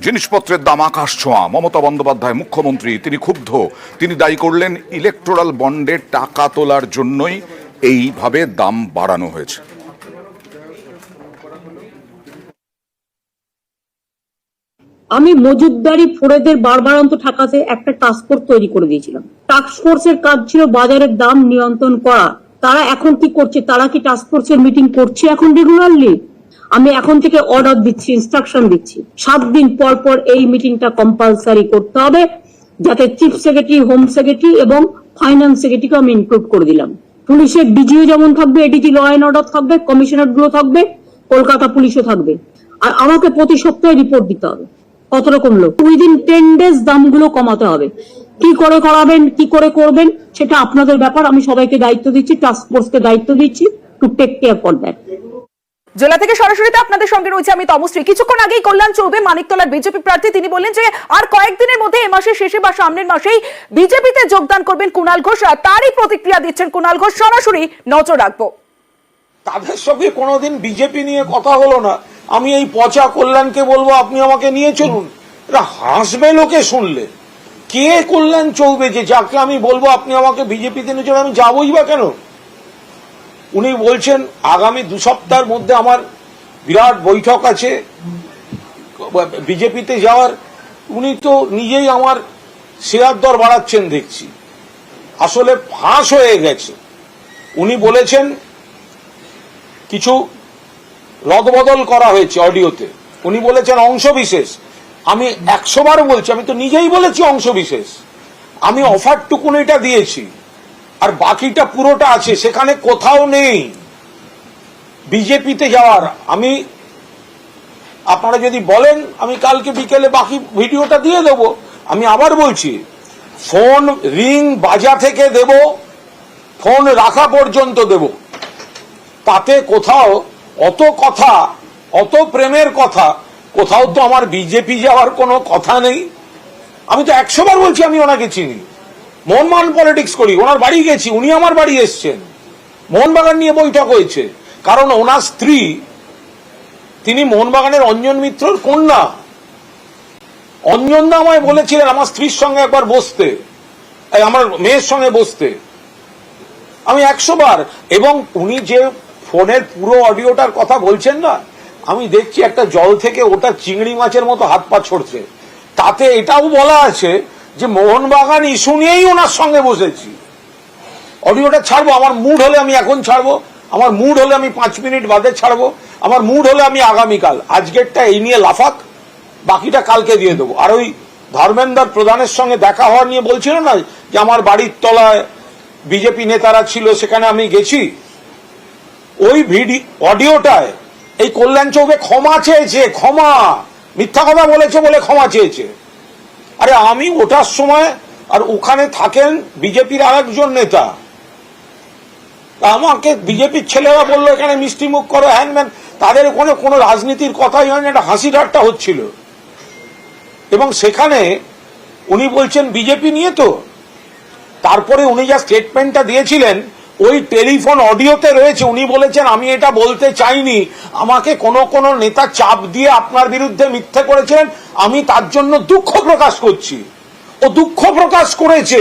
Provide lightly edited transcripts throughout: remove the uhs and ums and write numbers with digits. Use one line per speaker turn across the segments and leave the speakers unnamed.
জিনিসপত্রের দাম আকাশ ছোঁয়া। মমতা বন্দ্যোপাধ্যায় মুখ্যমন্ত্রী, তিনি ক্ষুব্ধ। তিনি দায়ী করলেন ইলেকটোরাল বন্ডে টাকা তোলার জন্যই এইভাবে দাম বাড়ানো হয়েছে।
আমি মজুদদারি ফোরেদের বাড়বাড়ন্ত ঠেকাতে একটা টাস্কফোর্স তৈরি করে দিয়েছিলাম। টাস্কফোর্সের কাজ ছিল বাজারের দাম নিয়ন্ত্রণ করা। তারা এখন কি করছে? তারা কি টাস্কফোর্সের মিটিং করছে এখন রেগুলারলি? আমি এখন থেকে অর্ডার দিচ্ছি, ইনস্ট্রাকশন দিচ্ছি, 7 দিন পর পর এই মিটিংটা কম্পালসারি করতে হবে, যাতে চিফ সেক্রেটারি, হোম সেক্রেটারি এবং ফাইন্যান্স সেক্রেটারিকে আমি ইনক্লুড করে দিলাম। পুলিশের ডিজিও যেমন থাকবে, এডিজি ল অ্যান্ড অর্ডার থাকবে, কমিশনার গুলো থাকবে, কলকাতা পুলিশও থাকবে। আর আমাকে প্রতি সপ্তাহে রিপোর্ট দিতে হবে কত রকম লোক। উইদিন 10 ডেজ দামগুলো কমাতে হবে। কি করে করাবেন, কি করে করবেন সেটা আপনাদের ব্যাপার। আমি সবাইকে দায়িত্ব দিচ্ছি, টাস্ক ফোর্সকে দায়িত্ব দিচ্ছি to take care for that.
জেলা থেকে সরাসরিতে আপনাদের সঙ্গে রয়েছে আমি তমশ্রী। কিছুক্ষণ আগেই কল্যাণ চৌবে, মানিকতলার বিজেপি প্রার্থী, তিনি বললেন যে আর কয়েকদিনের মধ্যে এ মাসের শেষে বা সামনের মাসেই বিজেপিতে যোগদান করবেন কুণাল ঘোষ। তারই প্রতিক্রিয়া দিচ্ছেন কুণাল ঘোষ, সরাসরি নজর রাখবো।
তাদের সঙ্গে কোনোদিন বিজেপি নিয়ে কথা হলো না। আমি এই পচা কল্যাণকে বলবো আপনি আমাকে নিয়ে চলুন, এরা হাসবে লোকে শুনলে। কে কল্যাণ চৌবে যে যাকে আমি বলবো আপনি আমাকে বিজেপিতে নিয়ে চলুন? আমি যাবোই বা কেন? উনি বলছেন আগামী 2 সপ্তাহের মধ্যে আমার বিরাট বৈঠক আছে বিজেপিতে যাওয়ার। উনি তো নিজেই আমার শেয়ার দর বাড়াচ্ছেন দেখছি। আসলে ফাঁস হয়ে গেছে। উনি বলেছেন কিছু রদবদল করা হয়েছে অডিওতে। উনি বলেছেন অংশবিশেষ। আমি 100 বার বলছি, আমি তো নিজেই বলেছি অংশবিশেষ। আমি অফারটুকুনিটা দিয়েছি, আর বাকিটা পুরোটা আছে, সেখানে কোথাও নেই বিজেপিতে যাওয়ার। আমি আপনারা যদি বলেন আমি কালকে বিকেলে বাকি ভিডিওটা দিয়ে দেব। আমি আবার বলছি, ফোন রিং বাজা থেকে দেব, ফোন রাখা পর্যন্ত দেব। তাতে কোথাও অত কথা, অত প্রেমের কথা, কোথাও তো আমার বিজেপি যাওয়ার কোনো কথা নেই। আমি তো 100 বার বলছি আমি ওনাকে চিনি, মোহনবাগান পলিটিক্স করি, ওনার বাড়ি গেছি, উনি আমার বাড়ি এসছেন, মোহনবাগান নিয়ে বৈঠক হয়েছে। কারণ ওনার স্ত্রী, তিনি মোহনবাগানের অঞ্জন মিত্রর কন্যা। অঞ্জনদা আমায় বলেছিলেন আমার স্ত্রীর সঙ্গে একবার বসতে, আমার মেয়ের সঙ্গে বসতে। আমি 100 বার। এবং উনি যে ফোনের পুরো অডিওটার কথা বলছেন না, আমি দেখছি একটা জল থেকে ওটা চিংড়ি মাছের মতো হাত পা ছড়ছে। তাতে এটাও বলা আছে যে মোহনবাগান ইস্যু নিয়েই ওনার সঙ্গে বসেছি। অডিওটা ছাড়বো, আমার মুড হলে আমি এখন ছাড়বো, আমার মুড হলে আমি 5 মিনিট বাদে ছাড়বো, আমার মুড হলে আমি আগামীকাল। আজকেরটা এই নিয়ে লাফাক, বাকিটা কালকে দিয়ে দেবো। আর ওই ধর্মেন্দ্র প্রধানের সঙ্গে দেখা হওয়া নিয়ে বলছিল না যে আমার বাড়ির তলায় বিজেপি নেতারা ছিল, সেখানে আমি গেছি। ওই অডিওটায় এই কল্যাণ চৌবে ক্ষমা চেয়েছে, ক্ষমা, মিথ্যা কথা বলেছে বলে ক্ষমা চেয়েছে। আরে আমি ওটার সময়, আর ওখানে থাকেন বিজেপির আরেকজন নেতা, আমাকে বিজেপির ছেলেরা বললো এখানে মিষ্টি মুখ করো, হ্যানম্যান। তাদের ওখানে কোনো রাজনীতির কথাই হয় না, একটা হাসি ঠাট্টা হচ্ছিল। এবং সেখানে উনি বলছেন বিজেপি নিয়ে তো, তারপরে উনি যা স্টেটমেন্টটা দিয়েছিলেন ওই টেলিফোন অডিওতে রয়েছে। উনি বলেছেন আমি এটা বলতে চাইনি, আমাকে কোন নেতা চাপ দিয়ে আপনার বিরুদ্ধে মিথ্যে করেছিলেন, আমি তার জন্য দুঃখ প্রকাশ করছি। ও দুঃখ প্রকাশ করেছে।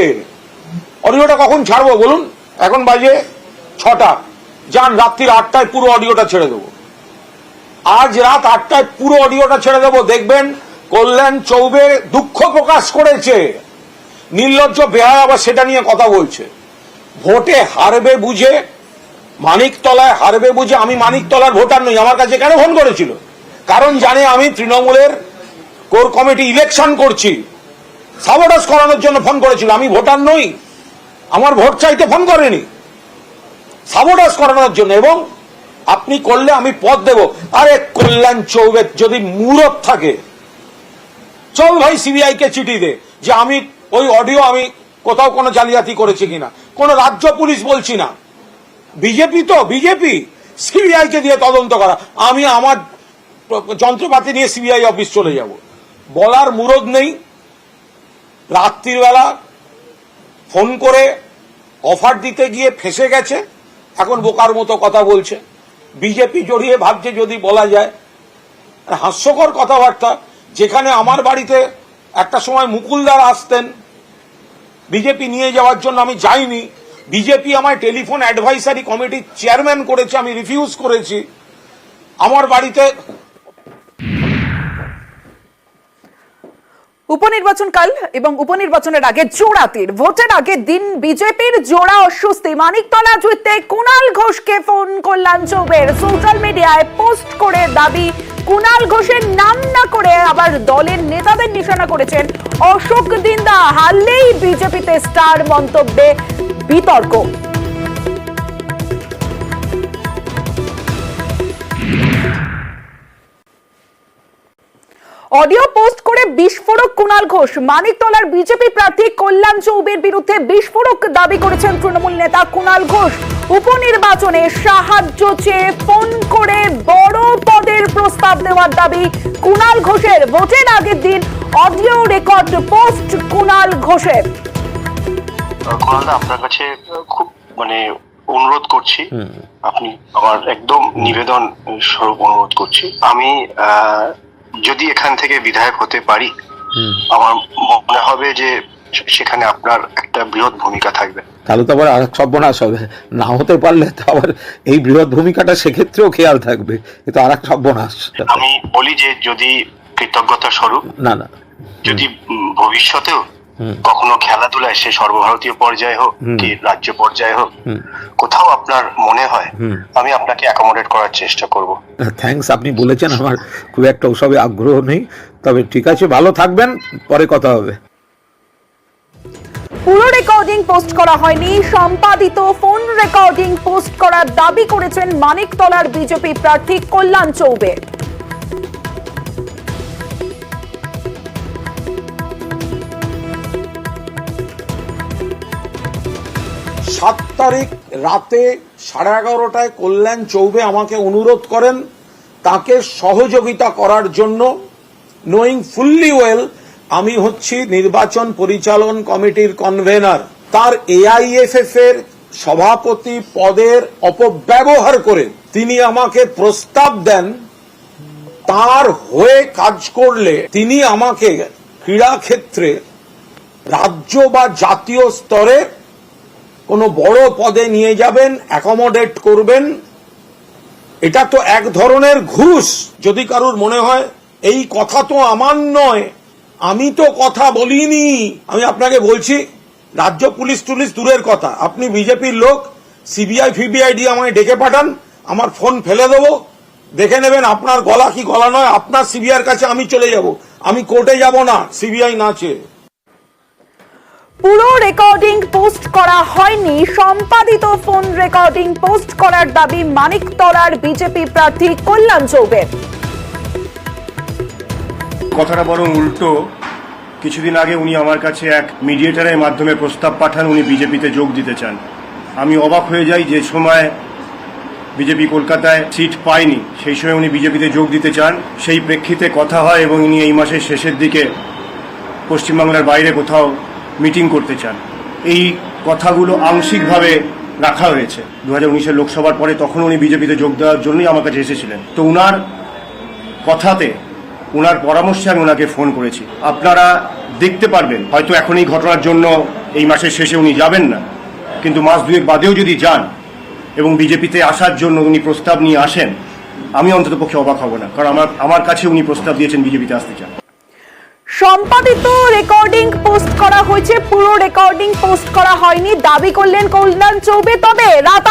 অডিওটা কখন ছাড়বো বলুন? এখন বাজে 6টা। যান রাত্রির 8টায় পুরো অডিওটা ছেড়ে দেবো। আজ রাত 8টায় পুরো অডিওটা ছেড়ে দেবো। দেখবেন কল্যাণ চৌবে দুঃখ প্রকাশ করেছে। নির্লজ্জ বেহায়া আবার সেটা নিয়ে কথা বলছে। ভোটে হারবে বুঝে, মানিকতলায় হারবে বুঝে। আমি মানিকতলার ভোটার নই। আমার কাছে কেন ফোন করেছিল? কারণ জানে আমি তৃণমূলের কোর কমিটি ইলেকশন করছি, সাবোটাজ করানোর জন্য ফোন করেছিল। আমি ভোটার নই, আমার ভোট চাইতে ফোন করেনি, সাবোটাজ করানোর জন্য। এবং আপনি করলে আমি পদ দেব। আরে কল্যাণ চৌবে যদি মূরত থাকে, চল ভাই সিবিআই কে চিঠি দে যে আমি ওই অডিও আমি কোথাও কোনো জালিয়াতি করেছি কিনা। কোন রাজ্য পুলিশ বলছি না, বিজেপি তো বিজেপি, সিবিআই কে দিয়ে তদন্ত করা। আমি আমার যন্ত্রপাতি নিয়ে সিবিআই অফিস চলে যাব। বলার মুরদ নেই। রাত্রির বেলা ফোন করে অফার দিতে গিয়ে ফেঁসে গেছে, এখন বোকার মতো কথা বলছে। বিজেপি জড়িয়ে ভাবছে যদি বলা যায়। হাস্যকর কথাবার্তা। যেখানে আমার বাড়িতে একটা সময় মুকুলদার আসতেন বিজেপি নিয়ে যাওয়ার জন্য, আমি যাইনি। বিজেপি আমায় টেলিফোন অ্যাডভাইসারি কমিটির চেয়ারম্যান করেছে, আমি রিফিউজ করেছি। আমার বাড়িতে
উপনির্বাচন কাল এবং উপনির্বাচনের আগে জোড়া তীর, ভোটের আগের দিন বিজেপির জোড়া অস্বস্তি। মানিকতলা জুড়তে কুণাল ঘোষকে ফোন কল্যাণ চৌবের, সোশ্যাল মিডিয়ায় পোস্ট করে দাবি কুণাল ঘোষের নাম না করে আবার দলের নেতাদের নিশানা করেছেন অশোক দিন্দা। হারলেই বিজেপিতে স্টার মন্তব্যে বিতর্ক। অডিও পোস্ট করে বিস্ফোরক কুণাল ঘোষ। মানিকতলার বিজেপি প্রার্থী কল্যাণ চৌবের বিরুদ্ধে বিস্ফোরক দাবি করেছেন তৃণমূল নেতা কুণাল ঘোষ। উপনির্বাচনে সাহায্য চেয়ে ফোন করে বড় পদের প্রস্তাব দেওয়ার দাবি কুণাল ঘোষের। ভোটের আগের দিন অডিও রেকর্ড পোস্ট কুণাল ঘোষের।
কুণালদা, আপনার কাছে খুব অনুরোধ করছি, আপনি আমার একদম নিবেদন স্বরূপ অনুরোধ করছি, আমি যদি এখান থেকে বিধায়ক হতে পারি, আমার মনে হবে যে সেখানে আপনার একটা বৃহৎ ভূমিকা থাকবে।
তাহলে তো আবার আর সর্বনাশ হবে, না হতে পারলে তো আবার এই বৃহৎ ভূমিকাটা সেক্ষেত্রেও খেয়াল থাকবে, কিন্তু আর এক সর্বনাশ।
আমি বলি যে যদি কৃতজ্ঞতা স্বরূপ
না
যদি ভবিষ্যতেও কখনো খেলাধুলায়, সে সর্বভারতীয় পর্যায়ে হোক কি রাজ্য পর্যায়ে হোক, কোথাও আপনার মনে হয়, আমি আপনাকে অ্যাকোমোডেট করার চেষ্টা করব।
থ্যাঙ্কস, আপনি বলেছেন, আমার খুব একটা ওসবে আগ্রহ নেই, তবে ঠিক আছে, ভালো থাকবেন, পরে কথা হবে।
পুরো রেকর্ডিং পোস্ট করা হয়নি, সম্পাদিত ফোন রেকর্ডিং পোস্ট করার দাবি করেছেন মানিকতলার বিজেপি প্রার্থী কল্যাণ চৌবে।
7 তারিখ রাতে 11:30টায় কল্যাণ চৌবে আমাকে অনুরোধ করেন তাকে সহযোগিতা করার জন্য, নোয়িং ফুললি ওয়েল আমি হচ্ছি নির্বাচন পরিচালন কমিটির কনভেনার। তার এআইএফএফ এর সভাপতি পদের অপব্যবহার করে তিনি আমাকে প্রস্তাব দেন তার হয়ে কাজ করলে তিনি আমাকে ক্রীড়া ক্ষেত্রে রাজ্য বা জাতীয় স্তরে কোনো বড় পদে নিয়ে যাবেন, অ্যাকোমোডেট করবেন। এটা তো এক ধরনের ঘুষ। যদি কারুর মনে হয় এই কথা তো আমার নয়, আমি তো কথা বলিনি, আমি আপনাকে বলছি, রাজ্য পুলিশ টুলিশ দূরের কথা, আপনি বিজেপির লোক, সিবিআই ফিবিআই দিয়ে আমায় ডেকে পাঠান, আমার ফোন ফেলে দেবো, দেখে নেবেন আপনার গলা কি গলা নয়, আপনার সিবিআইয়ের কাছে আমি চলে যাব, আমি কোর্টে যাব না সিবিআই না চেয়ে।
পুরো রেকর্ডিং পোস্ট করা হয়নি, সম্পাদিত ফোন রেকর্ডিং পোস্ট করার দাবি মানিকতলার বিজেপি প্রার্থী কল্যাণ চৌবের।
কথাটা বরং উল্টো। কিছুদিন আগে উনি আমার কাছে এক মিডিয়েটরের মাধ্যমে প্রস্তাব পাঠান, উনি বিজেপিতে যোগ দিতে চান। আমি অবাক হয়ে যাই, যে সময় বিজেপি কলকাতায় সিট পায়নি সেই সময় উনি বিজেপিতে যোগ দিতে চান। সেই প্রেক্ষিতে কথা হয় এবং উনি এই মাসের শেষের দিকে পশ্চিমবাংলার বাইরে কোথাও মিটিং করতে চান। এই কথাগুলো আংশিকভাবে রাখা হয়েছে 2019-এর লোকসভার পরে, তখন উনি বিজেপিতে যোগ দেওয়ার জন্যই আমার কাছে এসেছিলেন। তো উনার কথাতে, উনার পরামর্শে আমি ওনাকে ফোন করেছি। আপনারা দেখতে পারবেন, হয়তো এখন এই ঘটনার জন্য এই মাসের শেষে উনি যাবেন না, কিন্তু মাস দুয়েক বাদেও যদি যান এবং বিজেপিতে আসার জন্য উনি প্রস্তাব নিয়ে আসেন, আমি অন্ততপক্ষে অবাক হব না, কারণ আমার কাছে উনি প্রস্তাব দিয়েছেন বিজেপিতে আসতে চান।
সম্পাদিত রেকর্ডিং পোস্ট করা হয়েছে, পুরো রেকর্ডিং পোস্ট করা হয়নি দাবি করলেন কল্যাণ চৌবে। তবে রাত